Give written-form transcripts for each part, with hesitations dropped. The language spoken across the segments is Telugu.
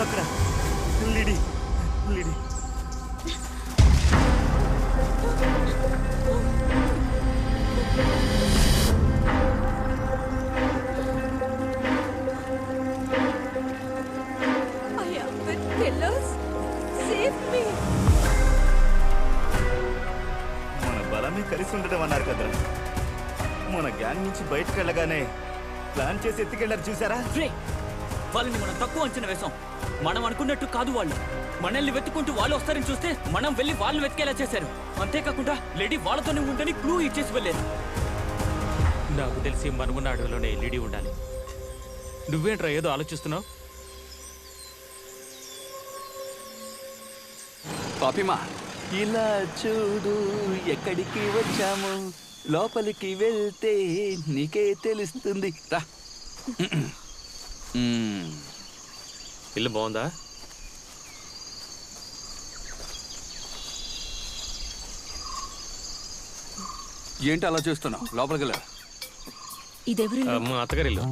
అక్కడ లిడి లిడి మన బలమే కలిసి ఉండడం అన్నారు కదా, మన గ్యాంగ్ నుంచి బయటకు వెళ్ళగానే ప్లాన్ చేసి ఎత్తుకెళ్ళారు చూసారా? వాళ్ళని మనం తక్కువ అంచనా వేసాం. మనం అనుకున్నట్టు కాదు వాళ్ళు. మనల్ని వెతుకుంటూ వాళ్ళు వస్తారని చూస్తే మనం వెళ్ళి వాళ్ళని వెతికేలా చేశారు. అంతేకాకుండా లేడీ వాళ్ళతోనే ఉందని క్లూ ఇచ్చేసి వెళ్ళారు. నాకు తెలిసి మనమున్న అడవిలోనే లేడీ ఉండాలి. నువ్వేంట్రా ఏదో ఆలోచిస్తున్నావు? పాపిమా, ఇలా చూడు ఎక్కడికి వచ్చాము, లోపలికి వెళ్తే నీకే తెలుస్తుంది రా. ఇల్లు బాగుందా? ఏంటి అలా చూస్తున్నావు? లోపలికి వెళ్ళా. మా అత్తగారి ఇల్లు.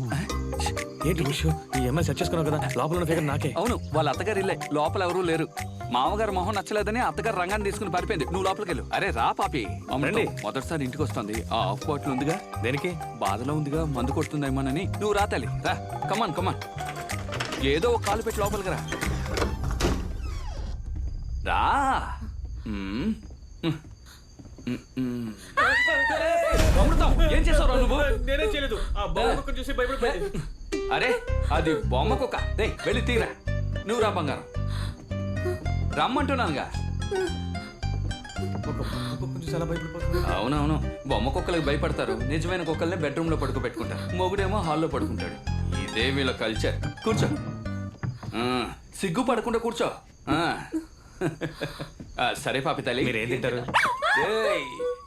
ఏంటి విషయం? ఈ అమ్మాయి సెట్ చేసుకున్నావు కదా, లోపల ఉన్న ఫిగర్ నాకే. అవును, వాళ్ళ అత్తగారి ఇల్లే. లోపల ఎవరూ లేరు. మామగారు మొహం నచ్చలేదని అత్తగారు రంగాన్ని తీసుకుని పారిపోయింది. నువ్వు లోపలికి వెళ్ళు. అరే రా పాపి. రండి. మొదటిసారి ఇంటికి వస్తుంది. ఆ ఆఫ్ బాటిల్ ఉందిగా, దేనికి? బాధలో ఉందిగా, మందు కొడుతుందేమోనని. నువ్వు రా తల్లి, రా. కమాన్ కమాన్, ఏదో ఒక కాలు పెట్టి లోపలికి రా. రా. అమృతం, ఏం చేసావు నువ్వు? నేనే చేయలేదు. ఆ బొమ్మ చూసి భయపడిపోయింది. అరే అది బొమ్మ కుక్క. వెళ్ళి తీరా. నువ్వు రా బంగారం, రమ్మంటున్నానుగా. అవునవును, బొమ్మ కుక్కలకు భయపడతారు. నిజమైన కుక్కల్ని బెడ్రూమ్ లో పడుకోబెట్టుకుంటారు. మొగుడేమో హాల్లో పడుకుంటాడు. ఇదే వీళ్ళ కల్చర్. కూర్చో. సిగ్గుపడకుండా కూర్చో. సరే పాపి తల్లి, మీరేం తింటారు?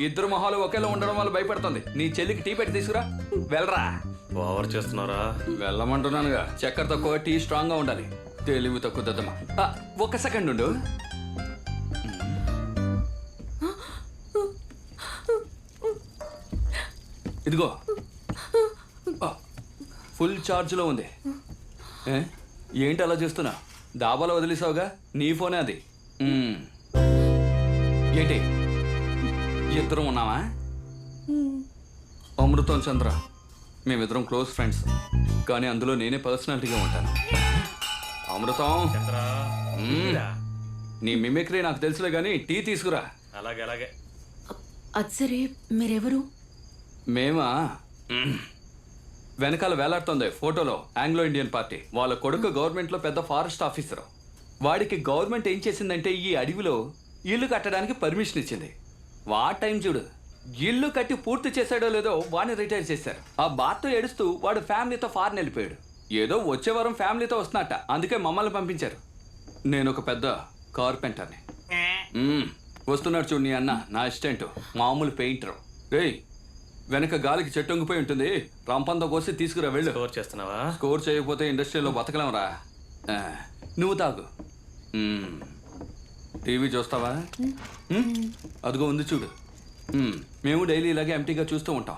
ఇద్దరు మొహాలు ఒకేలా ఉండడం వల్ల భయపడుతుంది. నీ చెల్లికి టీ పెట్టి తీసుకురా. వెళ్ళరా. ఓవర్ చేస్తున్నారా? వెళ్ళమంటున్నానుగా. చక్కెర తక్కువ, టీ స్ట్రాంగ్ గా ఉండాలి. తెలివి తక్కువ దద్దమా. ఒక్క సెకండ్ ఉండు. ఇదిగో ఫుల్ ఛార్జ్ లో ఉంది. ఏంటి అలా చేస్తున్నా? దాబాలో వదిలేసావుగా, నీ ఫోనే అది. ఏంటి ఇద్దరం ఉన్నావా? అమృతం చంద్ర మేమిద్దరం క్లోజ్ ఫ్రెండ్స్, కానీ అందులో నేనే పర్సనాలిటీగా ఉంటాను. అమృతం, నీ మిమిక్రీ నాకు తెలుసులే కానీ టీ తీసుకురా. అలాగే అలాగే. అది సరే, మీరెవరు? మేమా, వెనకాల వేలాడుతుంది ఫోటోలో ఆంగ్లో ఇండియన్ పార్టీ. వాళ్ళ కొడుకు గవర్నమెంట్లో పెద్ద ఫారెస్ట్ ఆఫీసర్. వాడికి గవర్నమెంట్ ఏం చేసిందంటే ఈ అడవిలో ఇల్లు కట్టడానికి పర్మిషన్ ఇచ్చింది. వా టైం చూడు, ఇల్లు కట్టి పూర్తి చేశాడో లేదో వాడిని రిటైర్ చేశారు. ఆ బాధతో ఏడుస్తూ వాడు ఫ్యామిలీతో ఫారెన్ వెళ్ళిపోయాడు. ఏదో వచ్చే వారం ఫ్యామిలీతో వస్తున్నట్ట, అందుకే మమ్మల్ని పంపించారు. నేను ఒక పెద్ద కార్పెంటర్ని. వస్తున్నాడు చూడు నీ అన్న, నా అసిస్టెంట్, మామూలు పెయింటర్. ఏయ్, వెనక గాలికి చెట్టు వంగిపోయి ఉంటుంది, రంపంతో కోసి తీసుకురా. వెళ్ళు. స్కోర్ చేస్తున్నావా? స్కోర్ చేయకపోతే ఇండస్ట్రీలో బతకలేమరా. నువ్వు తాగు. టీవీ చూస్తావా? అదిగో ఉంది చూడు. మేము డైలీ ఇలాగే ఎంటీగా చూస్తూ ఉంటాం.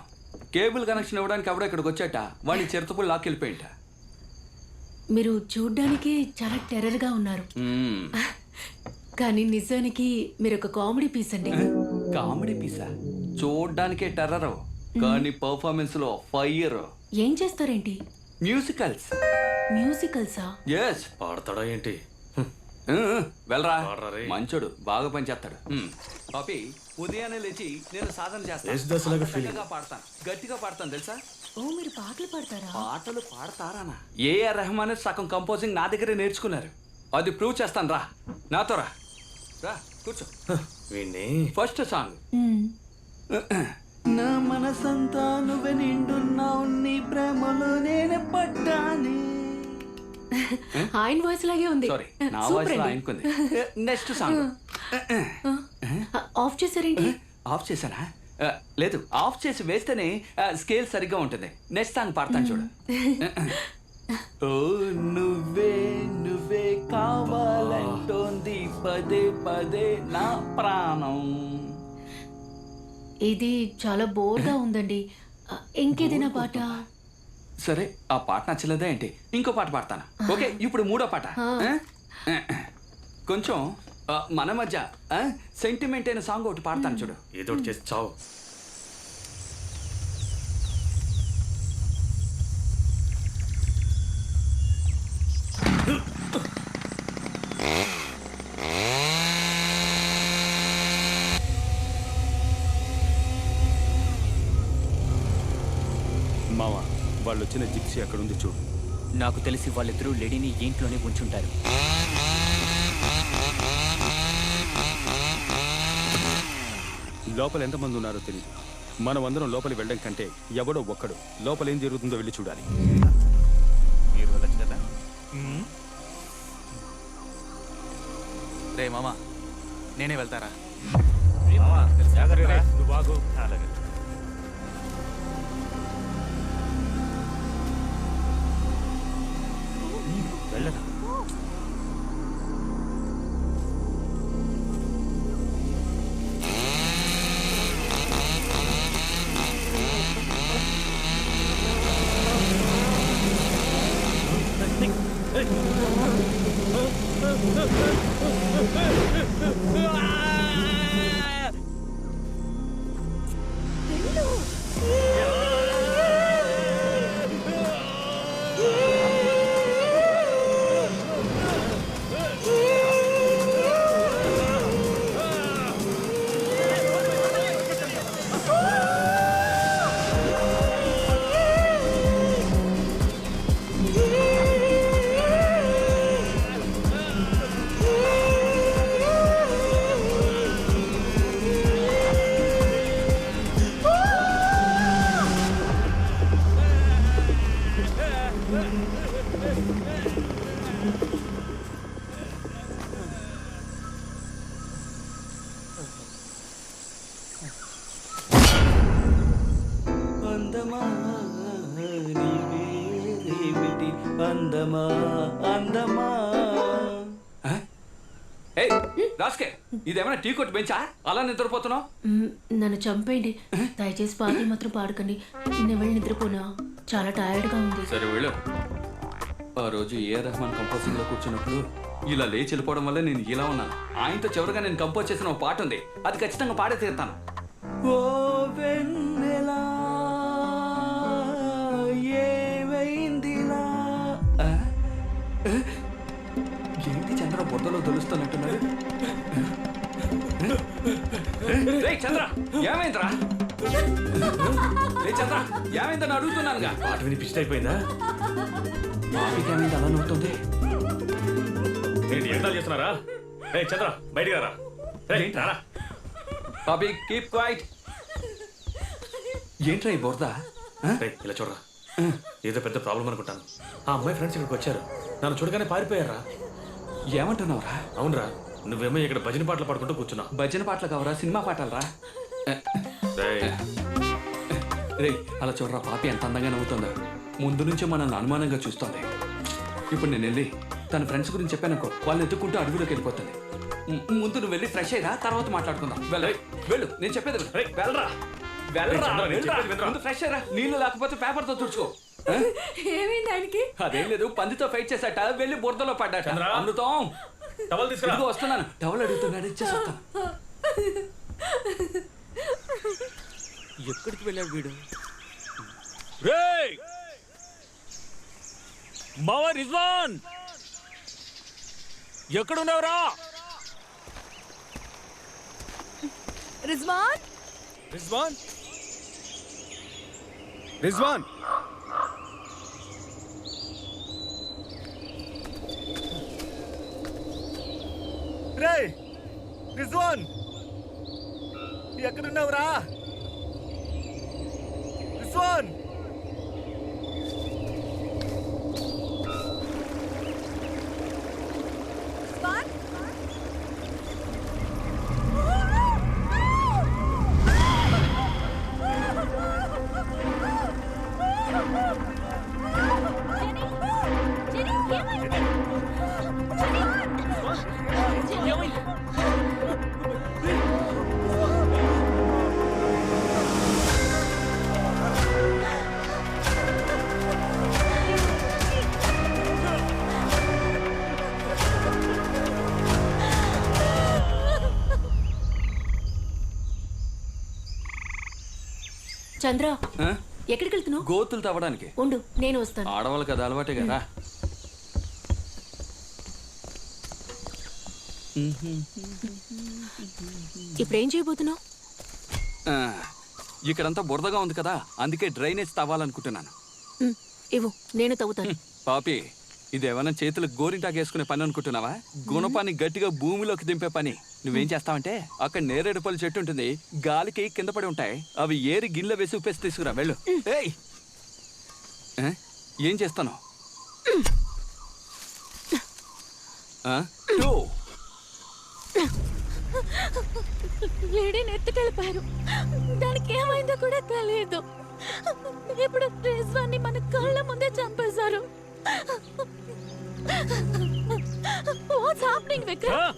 కేబుల్ కనెక్షన్ ఇవ్వడానికి ఎవడో ఇక్కడికి వచ్చాట, వాడిని చిరుతపులు లాక్కెళ్ళిపోయింట. మీరు చూడ్డానికి చాలా టెర్రర్గా ఉన్నారు, కానీ నిజానికి మీరు ఒక కామెడీ పీస్ అండి. కామెడీ పీసా? చూడ్డానికే టెర్రర్, కానీ పర్ఫార్మెన్స్ లో ఫైర్. ఏం చేస్తారేంటి? మ్యూజికల్స్. మ్యూజికల్సా? ఎస్. పాడతాడా ఏంటి? వెళ్ళరా, మంచోడు, బాగా పనిచేస్తాడు. పాపి, ఉదయాన్నే లేచి నేను సాధన చేస్తాను. గట్టిగా పాడతాను తెలుసా? ఓ, మీరు పాటలు పాడతారా? పాటలు పాడతారానా? ఏఆర్ రెహమాన్ సగం కంపోజింగ్ నా దగ్గరే నేర్చుకున్నారు. అది ప్రూవ్ చేస్తాను. రా నాతో, రా రా కూర్చో. First song. నా మనసంతా నువ్వే నిండున్నావు, నీ ప్రేమలో నేను పడ్డాని. ఆయన వాయిస్ లాగే ఉంది. సారీ, నా వాయిస్ లో ఆయనకుంది. Next song. ఆఫ్ చేశారేంటి? ఆఫ్ చేశానా? లేదు, ఆఫ్ చేసి వేస్తేనే స్కేల్ సరిగ్గా ఉంటుంది. నెక్స్ట్ సాంగ్ పాడతాను చూడు. ఓ నువ్వే నువ్వే కావాలంటోంది పదే పదే నా ప్రాణం. ఇది చాలా బోర్గా ఉందండి, ఇంకేదైనా పాట? సరే ఆ పాట నచ్చలేదా ఏంటి? ఇంకో పాట పాడతాను. ఓకే, ఇప్పుడు మూడో పాట. కొంచెం మన మధ్య సెంటిమెంట్ అయిన సాంగ్ ఒకటి పాడతాను చూడు. ఏదో ఒకటి చేసి చావు. మామ, వాళ్ళు వచ్చిన జిప్సీ అక్కడుంది చూడు. నాకు తెలిసి వాళ్ళిద్దరూ లేడీని ఇంట్లోనే ఉంచుంటారు. లోపల ఎంతమంది ఉన్నారో తెలియదు. మనం అందరం లోపలికి వెళ్ళడం కంటే ఎవడో ఒక్కడు లోపల ఏం జరుగుతుందో వెళ్ళి చూడాలి. మీరు వెళ్ళచ్చు కదా. రే మామ, నేనే వెళ్తారా? నువ్వు బాగు. అలాగే. వెళ్ళరా. అందమా నీవేమిటి అందమా అందమా. రాస్కే, ఇదేమైనా టీ కొట్టు బెంచా? అలా నిద్రపోతున్నావు? నన్ను చంపేయండి, దయచేసి పాటలు మాత్రం పాడకండి. నేను వెళ్ళి నిద్రపోనా, చాలా టైర్డ్గా ఉంది. సరే వెళ్ళు. ఆ రోజు ఏఆర్ రెహమాన్ కంపోజింగ్ లో కూర్చున్నప్పుడు ఇలా లేచి వెళ్ళిపోవడం వల్ల నేను ఇలా ఉన్నాను. ఆయనతో చివరిగా నేను కంపోజ్ చేసిన ఒక పాట ఉంది, అది ఖచ్చితంగా పాడే తీరుతాను. ఓ వెన్నెలా ఏమైందిలా. ఏంటి చంద్ర బుర్రలో తెలుస్తున్నట్టున్నారు? చంద్ర ఏమైందిరా? చంద్ర ఏమైందని అడుగుతున్నానుగా. పాట విని పిచ్చి అయిపోయిందా? ఏమైంది అలా నవ్వుతుంది? ఏంటి ఎంతాలు చేస్తున్నారా? చంద్ర బయటికి రా. రారా. పాపి కీప్ క్వైట్. ఏంట్రా ఈ బురద? ఇలా చూడరా, ఏదో పెద్ద ప్రాబ్లం అనుకుంటాను. ఆ అమ్మాయి ఫ్రెండ్స్ ఇక్కడికి వచ్చారు, నన్ను చూడగానే పారిపోయారా. ఏమంటున్నావురా? అవునరా, నువ్వేమో ఇక్కడ భజన పాటలు పాడుకుంటూ కూర్చున్నావు. భజన పాటలు కావరా, సినిమా పాటలరా? రే అలా చూడరా, పాపి ఎంత అందంగా నవ్వుతుందో. ముందు నుంచే మనల్ని అనుమానంగా చూస్తుంది. ఇప్పుడు నేను వెళ్ళి తన ఫ్రెండ్స్ గురించి చెప్పానుకో, వాళ్ళు ఎత్తుక్కుంటూ అడుగులోకి వెళ్ళిపోతుంది. ముందు నువ్వు వెళ్ళి ఫ్రెష్ అయ్యరా, తర్వాత మాట్లాడుకుందాం. వెళ్ళు, నేను చెప్పేది వెళ్ళరా. ఫ్రెష్ అయ్యరా, నీళ్ళు లేకపోతే పేపర్ తో తుడుచుకో. ఏమైంది ఆయనకి? అదేం లేదు, పందితో ఫైట్ చేశాట, వెళ్ళి బురదలో పడ్డాట. అమృతం టవల్ తీసుకురా. వస్తున్నాను. టవల్ అడుగుతున్నాడు, ఇచ్చేసి వస్తాను. ఎక్కడికి వెళ్ళాడు వీడు? మావా రిజ్వాన్, ఎక్కడున్నావురా? రిజ్వాన్, రిజ్వాన్, రిజ్వాన్. రే రిజ్వాన్, ఎక్కడున్నావురా? రిజ్వాన్, రిజ్వాన్. ఏమైంది? చంద్ర ఆ? ఎక్కడికి వెళ్తున్నావు? గోతులు తవ్వడానికి. ఉండు, నేను వస్తాను. ఆడవాళ్ళు కదా, అలవాటే కదా. ఇప్పుడేం చేయబోతున్నావు? ఆ, ఇక్కడంతా బురదగా ఉంది కదా, అందుకే డ్రైనేజ్ తవ్వాలనుకుంటున్నాను. ఇవ్వు, నేను తవ్వుతాను. పాపి, ఇదేమన్నా చేతులకు గోరింటాకు వేసుకునే పని అనుకుంటున్నావా? గుణపాన్ని గట్టిగా భూమిలోకి దింపే పని. నువ్వేం చేస్తావంటే, అక్కడ నేరేడు పళ్ళు చెట్టు ఉంటుంది, గాలికి కింద పడి ఉంటాయి, అవి ఏరి గిన్నెలో వేసి ఉప్పేసి తీసుకురా, వెళ్ళు. ఏయ్, ఆ? ఏం చేస్తాను? లేడీని ఎత్తుకెళ్ళిపోయారు. దానికి ఏమైందో కూడా తెలియదు. ఇప్పుడు రిజ్వాన్ని మన కళ్ళ ముందే చంపేశారు. What's happening, Vikram?